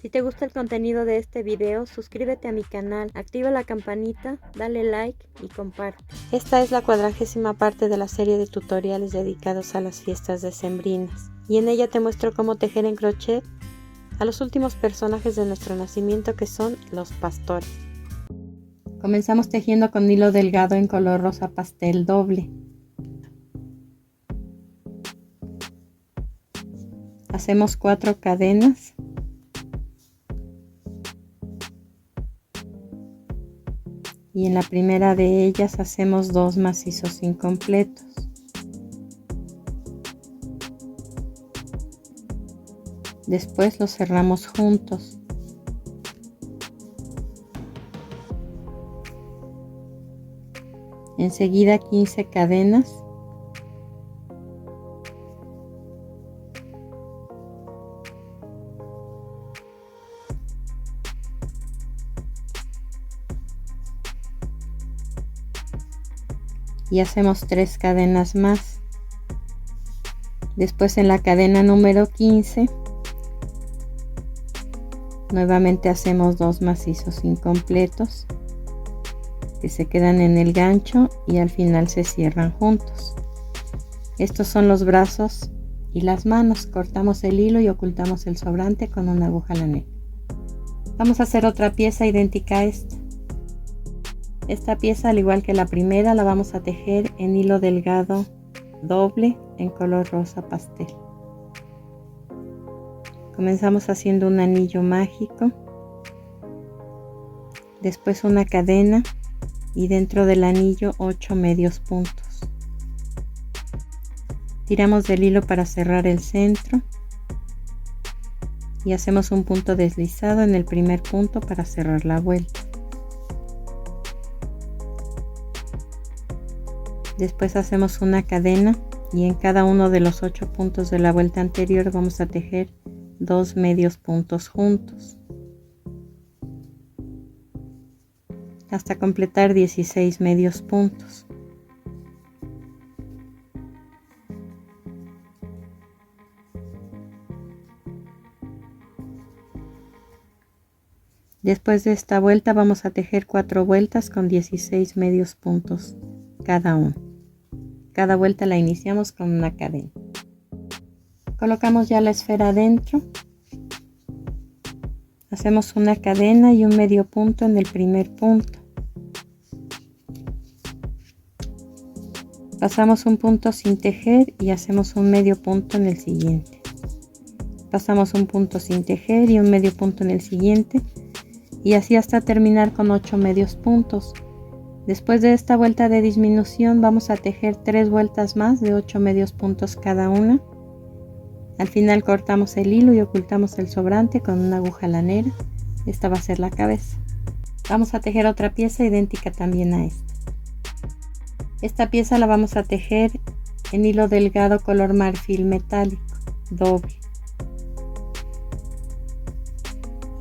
Si te gusta el contenido de este video, suscríbete a mi canal, activa la campanita, dale like y comparte. Esta es la 40ª parte de la serie de tutoriales dedicados a las fiestas decembrinas, y en ella te muestro cómo tejer en crochet a los últimos personajes de nuestro nacimiento, que son los pastores. Comenzamos tejiendo con hilo delgado en color rosa pastel doble. Hacemos 4 cadenas. Y en la primera de ellas hacemos 2 macizos incompletos. Después los cerramos juntos. Enseguida 15 cadenas. Y hacemos 3 cadenas más. Después en la cadena número 15 nuevamente hacemos 2 macizos incompletos que se quedan en el gancho y al final se cierran juntos. Estos son los brazos y las manos. Cortamos el hilo y ocultamos el sobrante con una aguja lanera. Vamos a hacer otra pieza idéntica a esta. Esta pieza, al igual que la primera, la vamos a tejer en hilo delgado doble en color rosa pastel. Comenzamos haciendo un anillo mágico, después una cadena y dentro del anillo 8 medios puntos. Tiramos del hilo para cerrar el centro y hacemos un punto deslizado en el primer punto para cerrar la vuelta. Después hacemos una cadena y en cada uno de los 8 puntos de la vuelta anterior vamos a tejer 2 medios puntos juntos hasta completar 16 medios puntos. Después de esta vuelta vamos a tejer 4 vueltas con 16 medios puntos cada una. Cada vuelta la iniciamos con una cadena. Colocamos ya la esfera adentro. Hacemos una cadena y un medio punto en el primer punto. Pasamos un punto sin tejer y hacemos un medio punto en el siguiente. Pasamos un punto sin tejer y un medio punto en el siguiente, y así hasta terminar con 8 medios puntos. Después de esta vuelta de disminución vamos a tejer 3 vueltas más de 8 medios puntos cada una. Al final cortamos el hilo y ocultamos el sobrante con una aguja lanera. Esta va a ser la cabeza. Vamos a tejer otra pieza idéntica también a esta. Esta pieza la vamos a tejer en hilo delgado color marfil metálico doble.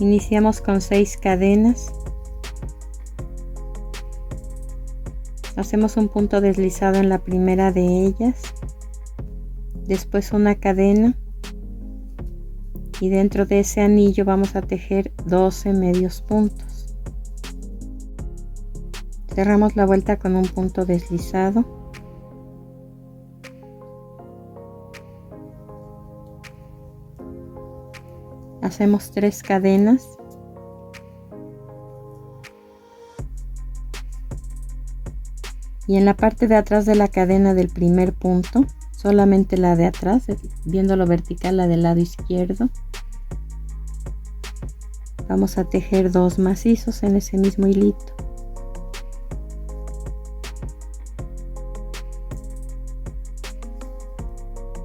Iniciamos con 6 cadenas. Hacemos un punto deslizado en la primera de ellas, después una cadena y dentro de ese anillo vamos a tejer 12 medios puntos. Cerramos la vuelta con un punto deslizado. Hacemos 3 cadenas. Y en la parte de atrás de la cadena del primer punto, solamente la de atrás, viéndolo vertical, la del lado izquierdo, vamos a tejer 2 macizos en ese mismo hilito.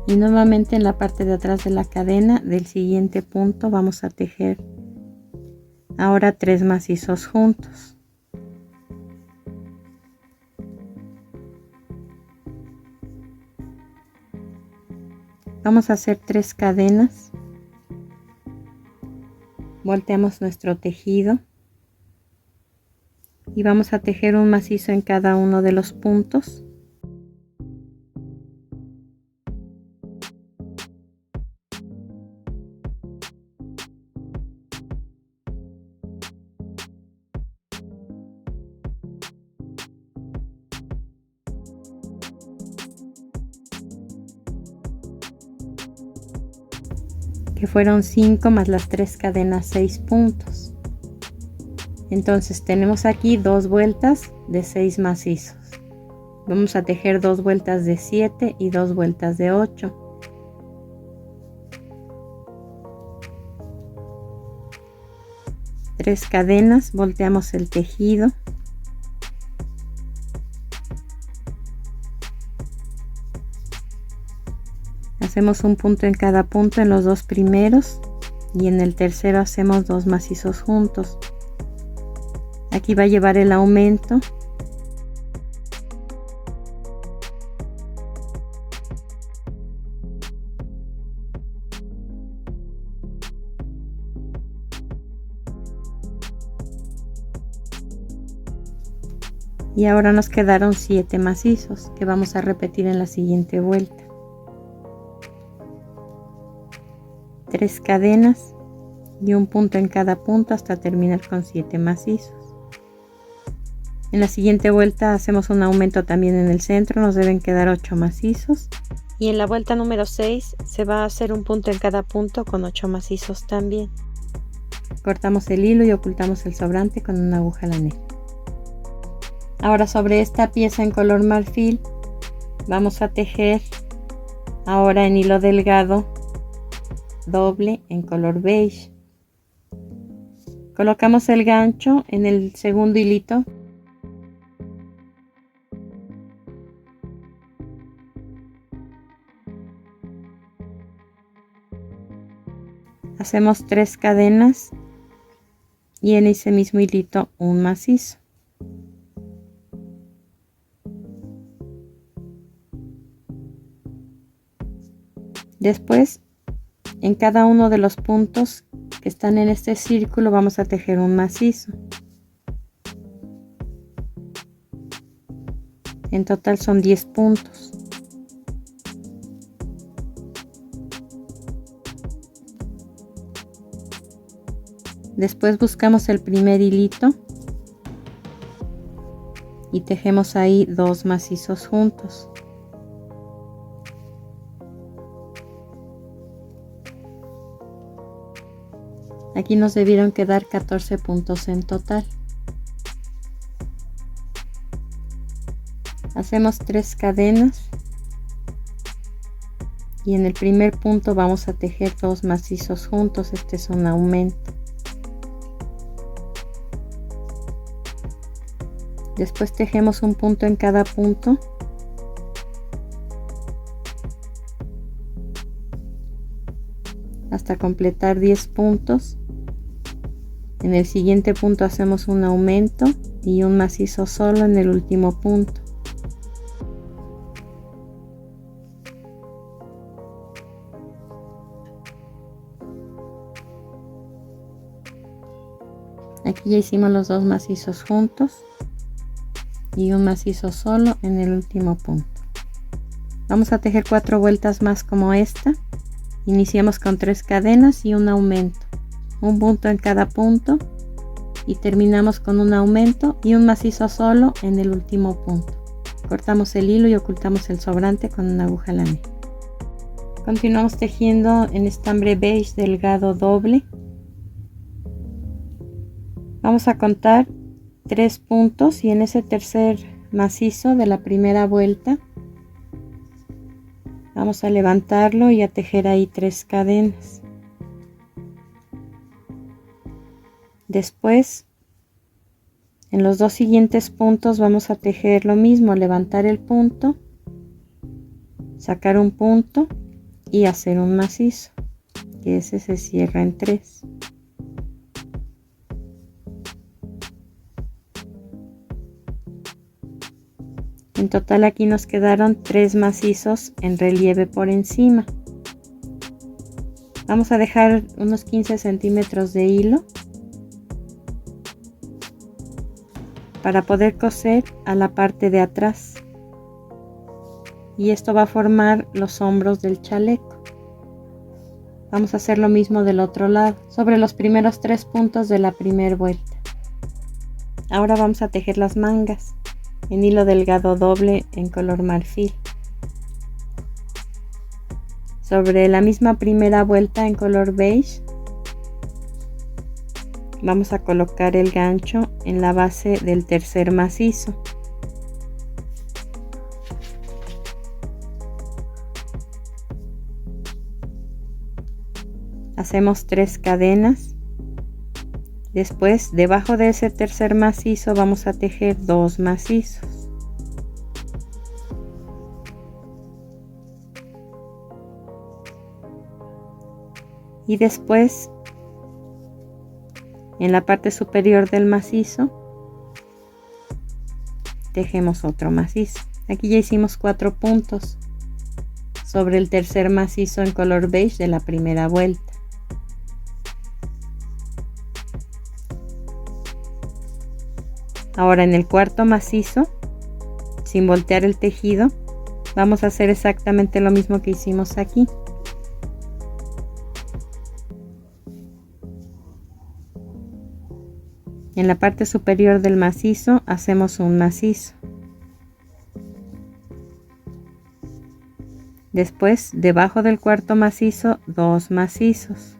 Y nuevamente en la parte de atrás de la cadena del siguiente punto vamos a tejer ahora 3 macizos juntos. Vamos a hacer 3 cadenas, volteamos nuestro tejido y vamos a tejer un macizo en cada uno de los puntos. que fueron 5 más las 3 cadenas, 6 puntos. Entonces tenemos aquí 2 vueltas de 6 macizos. Vamos a tejer 2 vueltas de 7 y 2 vueltas de 8. Tres cadenas, volteamos el tejido. Hacemos un punto en cada punto en los 2 primeros y en el tercero hacemos 2 macizos juntos. Aquí va a llevar el aumento. Y ahora nos quedaron 7 macizos que vamos a repetir en la siguiente vuelta. 3 cadenas y un punto en cada punto hasta terminar con 7 macizos. En la siguiente vuelta hacemos un aumento también en el centro, nos deben quedar 8 macizos. Y en la vuelta número 6 se va a hacer un punto en cada punto con 8 macizos también. Cortamos el hilo y ocultamos el sobrante con una aguja lanera. Ahora sobre esta pieza en color marfil vamos a tejer ahora en hilo delgado doble en color beige. Colocamos el gancho en el segundo hilito. Hacemos 3 cadenas y en ese mismo hilito un macizo. Después, en cada uno de los puntos que están en este círculo vamos a tejer un macizo. En total son 10 puntos. Después buscamos el primer hilito y tejemos ahí 2 macizos juntos. Aquí nos debieron quedar 14 puntos en total. Hacemos 3 cadenas y en el primer punto vamos a tejer 2 macizos juntos. Este es un aumento. Después tejemos un punto en cada punto. Hasta completar 10 puntos. En el siguiente punto hacemos un aumento y un macizo solo en el último punto. Aquí ya hicimos los 2 macizos juntos y un macizo solo en el último punto. Vamos a tejer 4 vueltas más como esta. Iniciamos con 3 cadenas y un aumento, un punto en cada punto y terminamos con un aumento y un macizo solo en el último punto. Cortamos el hilo y ocultamos el sobrante con una aguja lanera. Continuamos tejiendo en estambre beige delgado doble. Vamos a contar 3 puntos y en ese tercer macizo de la primera vuelta vamos a levantarlo y a tejer ahí 3 cadenas. Después, en los 2 siguientes puntos vamos a tejer lo mismo, levantar el punto, sacar un punto y hacer un macizo, que ese se cierra en 3. En total aquí nos quedaron 3 macizos en relieve por encima. Vamos a dejar unos 15 centímetros de hilo para poder coser a la parte de atrás. Y esto va a formar los hombros del chaleco. Vamos a hacer lo mismo del otro lado, sobre los primeros 3 puntos de la primera vuelta. Ahora vamos a tejer las mangas en hilo delgado doble en color marfil. Sobre la misma primera vuelta en color beige vamos a colocar el gancho en la base del tercer macizo. Hacemos 3 cadenas. Después, debajo de ese tercer macizo vamos a tejer 2 macizos. Y después, en la parte superior del macizo, tejemos otro macizo. Aquí ya hicimos 4 puntos sobre el tercer macizo en color beige de la primera vuelta. Ahora en el cuarto macizo, sin voltear el tejido, vamos a hacer exactamente lo mismo que hicimos aquí. En la parte superior del macizo hacemos un macizo. Después, debajo del cuarto macizo, 2 macizos.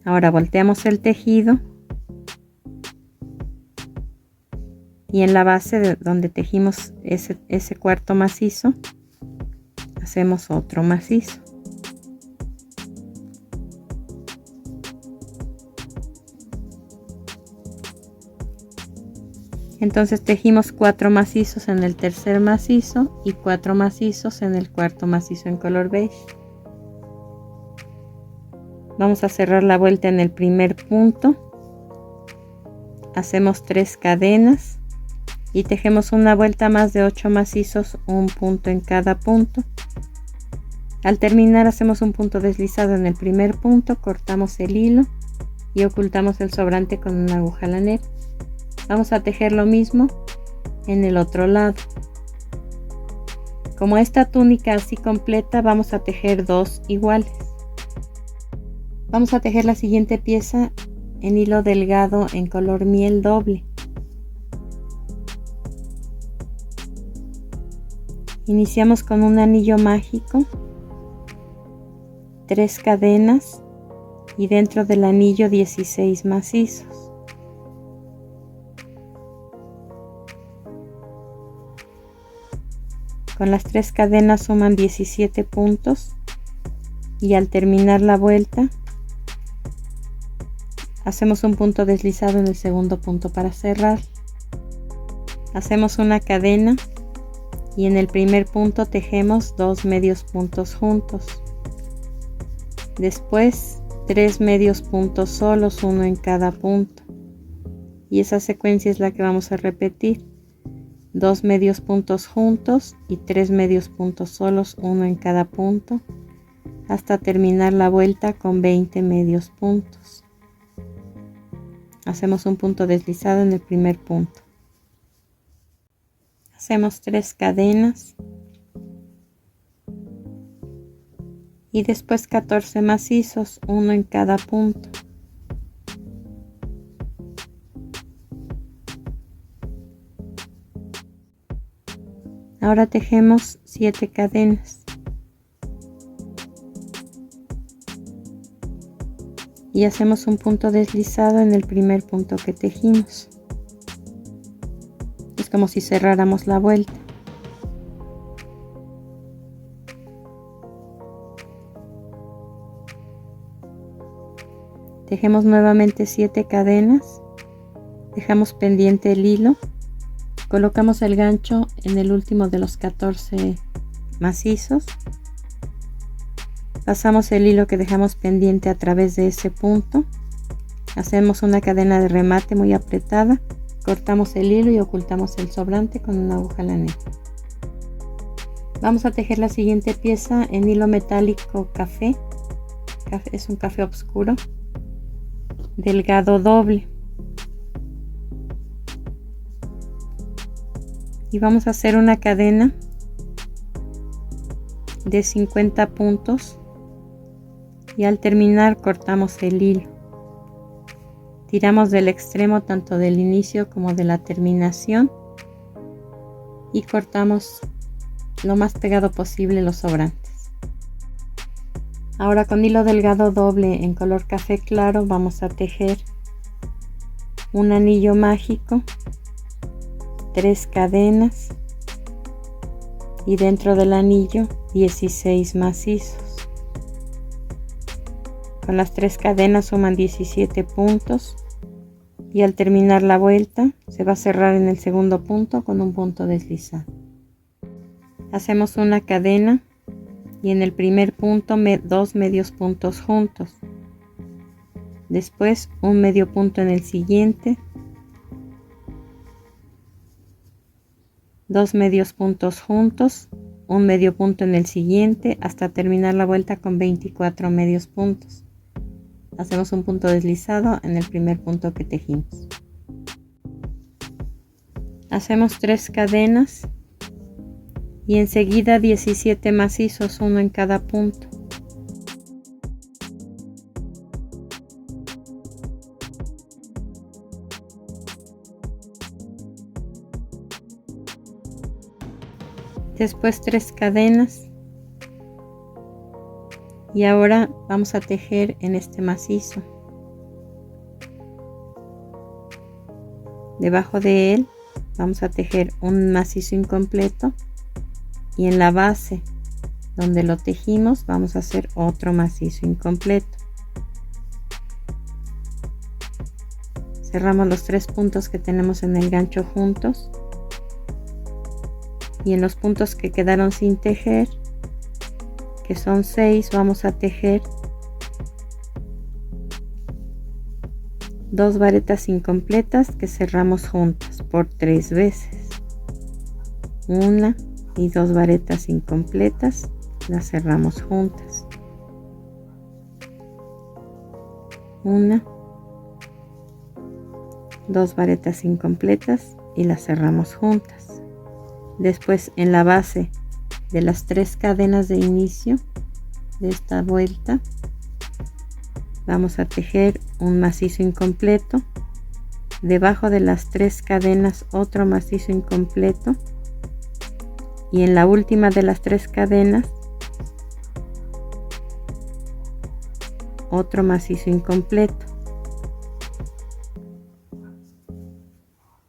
Ahora volteamos el tejido y en la base de donde tejimos ese cuarto macizo hacemos otro macizo. Entonces tejimos 4 macizos en el tercer macizo y 4 macizos en el cuarto macizo en color beige. Vamos a cerrar la vuelta en el primer punto, hacemos 3 cadenas y tejemos una vuelta más de 8 macizos, un punto en cada punto. Al terminar hacemos un punto deslizado en el primer punto, cortamos el hilo y ocultamos el sobrante con una aguja lanera. Vamos a tejer lo mismo en el otro lado. Como esta túnica así completa, vamos a tejer 2 iguales. Vamos a tejer la siguiente pieza en hilo delgado en color miel doble. Iniciamos con un anillo mágico, 3 cadenas y dentro del anillo 16 macizos. Con las 3 cadenas suman 17 puntos y al terminar la vuelta hacemos un punto deslizado en el segundo punto para cerrar. Hacemos una cadena y en el primer punto tejemos 2 medios puntos juntos. Después 3 medios puntos solos, uno en cada punto. Y esa secuencia es la que vamos a repetir. 2 medios puntos juntos y 3 medios puntos solos, uno en cada punto, hasta terminar la vuelta con 20 medios puntos. Hacemos un punto deslizado en el primer punto. Hacemos 3 cadenas y después 14 macizos, uno en cada punto. Ahora tejemos 7 cadenas. Y hacemos un punto deslizado en el primer punto que tejimos. Es como si cerráramos la vuelta. Tejemos nuevamente 7 cadenas, dejamos pendiente el hilo, colocamos el gancho en el último de los 14 macizos. Pasamos el hilo que dejamos pendiente a través de ese punto, hacemos una cadena de remate muy apretada, cortamos el hilo y ocultamos el sobrante con una aguja lanera. Vamos a tejer la siguiente pieza en hilo metálico café, es un café oscuro, delgado doble. Y vamos a hacer una cadena de 50 puntos y al terminar cortamos el hilo. Tiramos del extremo tanto del inicio como de la terminación y cortamos lo más pegado posible los sobrantes. Ahora con hilo delgado doble en color café claro vamos a tejer un anillo mágico, 3 cadenas y dentro del anillo 16 macizos. Con las 3 cadenas suman 17 puntos y al terminar la vuelta se va a cerrar en el segundo punto con un punto deslizado. Hacemos una cadena y en el primer punto 2 medios puntos juntos. Después un medio punto en el siguiente, 2 medios puntos juntos, un medio punto en el siguiente hasta terminar la vuelta con 24 medios puntos. Hacemos un punto deslizado en el primer punto que tejimos. Hacemos 3 cadenas y enseguida 17 macizos, uno en cada punto. Después 3 cadenas y ahora vamos a tejer en este macizo. Debajo de él vamos a tejer un macizo incompleto y en la base donde lo tejimos vamos a hacer otro macizo incompleto. Cerramos los 3 puntos que tenemos en el gancho juntos y en los puntos que quedaron sin tejer, que son 6, vamos a tejer 2 varetas incompletas que cerramos juntas por 3 veces. Una y 2 varetas incompletas, las cerramos juntas. Una, 2 varetas incompletas y las cerramos juntas. Después en la base de las 3 cadenas de inicio de esta vuelta vamos a tejer un macizo incompleto, debajo de las 3 cadenas otro macizo incompleto y en la última de las 3 cadenas otro macizo incompleto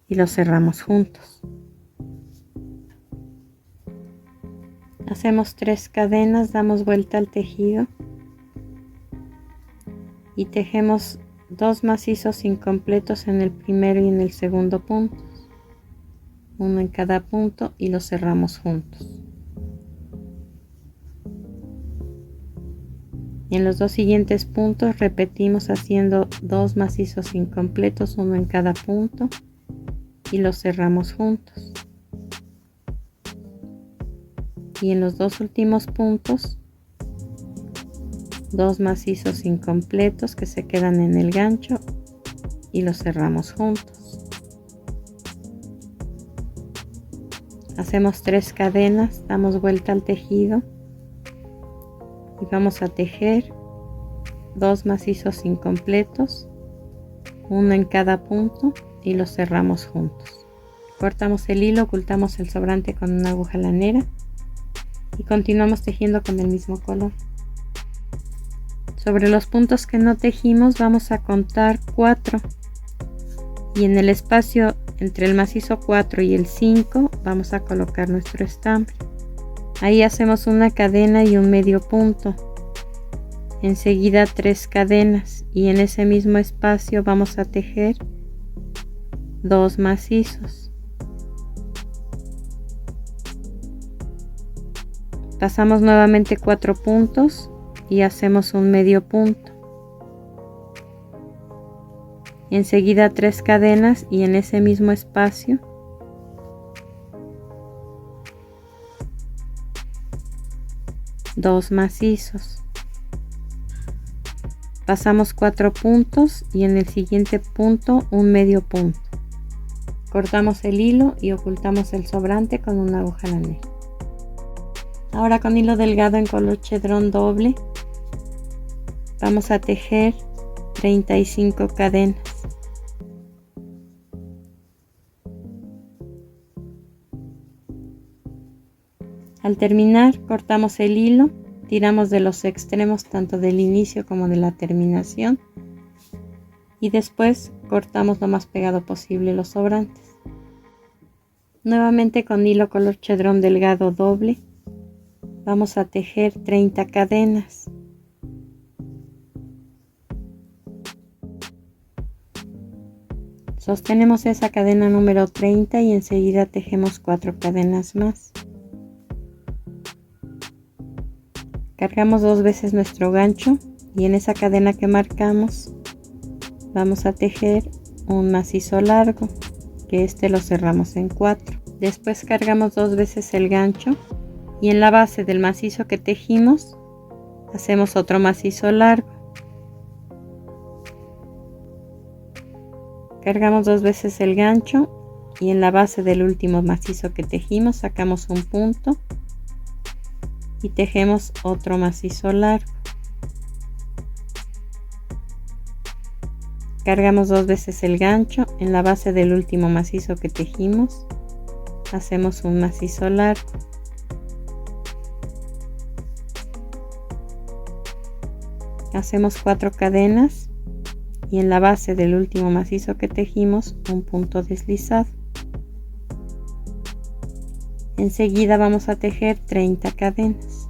y lo cerramos juntos. Hacemos 3 cadenas, damos vuelta al tejido y tejemos 2 macizos incompletos en el primero y en el segundo punto, uno en cada punto y los cerramos juntos. Y en los 2 siguientes puntos repetimos haciendo 2 macizos incompletos, uno en cada punto y los cerramos juntos. Y en los 2 últimos puntos 2 macizos incompletos que se quedan en el gancho y los cerramos juntos. Hacemos 3 cadenas, damos vuelta al tejido y vamos a tejer 2 macizos incompletos, uno en cada punto y los cerramos juntos. Cortamos el hilo, ocultamos el sobrante con una aguja lanera y continuamos tejiendo con el mismo color. Sobre los puntos que no tejimos vamos a contar 4 y en el espacio entre el macizo 4 y el 5 vamos a colocar nuestro estambre. Ahí hacemos una cadena y un medio punto, enseguida 3 cadenas y en ese mismo espacio vamos a tejer 2 macizos. Pasamos nuevamente 4 puntos y hacemos un medio punto. Enseguida 3 cadenas y en ese mismo espacio dos macizos. Pasamos 4 puntos y en el siguiente punto un medio punto. Cortamos el hilo y ocultamos el sobrante con una aguja lanera. Ahora con hilo delgado en color chedrón doble Vamos a tejer 35 cadenas. Al terminar, cortamos el hilo, tiramos de los extremos tanto del inicio como de la terminación y después cortamos lo más pegado posible los sobrantes. Nuevamente con hilo color chedrón delgado doble vamos a tejer 30 cadenas. Sostenemos esa cadena número 30 y enseguida tejemos 4 cadenas más. Cargamos 2 veces nuestro gancho y en esa cadena que marcamos vamos a tejer un macizo largo, que este lo cerramos en 4. Después cargamos 2 veces el gancho y en la base del macizo que tejimos hacemos otro macizo largo. Cargamos 2 veces el gancho y en la base del último macizo que tejimos sacamos un punto y tejemos otro macizo largo. Cargamos 2 veces el gancho, en la base del último macizo que tejimos hacemos un macizo largo. Hacemos 4 cadenas y en la base del último macizo que tejimos un punto deslizado. Enseguida vamos a tejer 30 cadenas.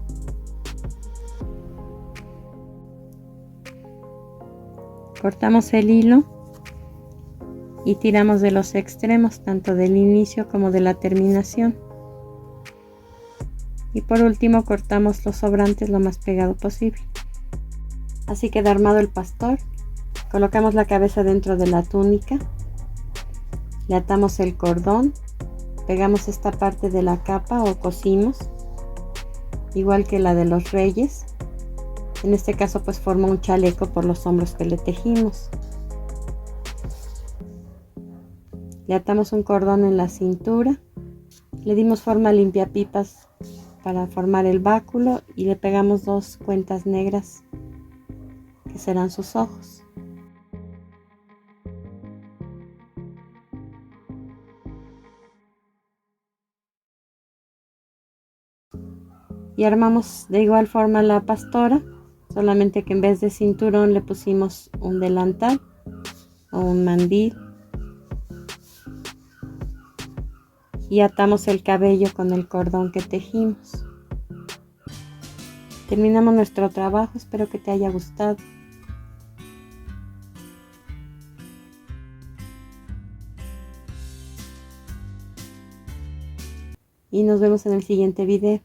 Cortamos el hilo y tiramos de los extremos tanto del inicio como de la terminación. Y por último cortamos los sobrantes lo más pegado posible. Así queda armado el pastor. Colocamos la cabeza dentro de la túnica, le atamos el cordón, pegamos esta parte de la capa o cosimos, igual que la de los reyes. En este caso pues forma un chaleco por los hombros que le tejimos. Le atamos un cordón en la cintura, le dimos forma limpiapipas para formar el báculo y le pegamos 2 cuentas negras que serán sus ojos. Y armamos de igual forma la pastora, solamente que en vez de cinturón le pusimos un delantal o un mandil y atamos el cabello con el cordón que tejimos. Terminamos nuestro trabajo, espero que te haya gustado. Y nos vemos en el siguiente video.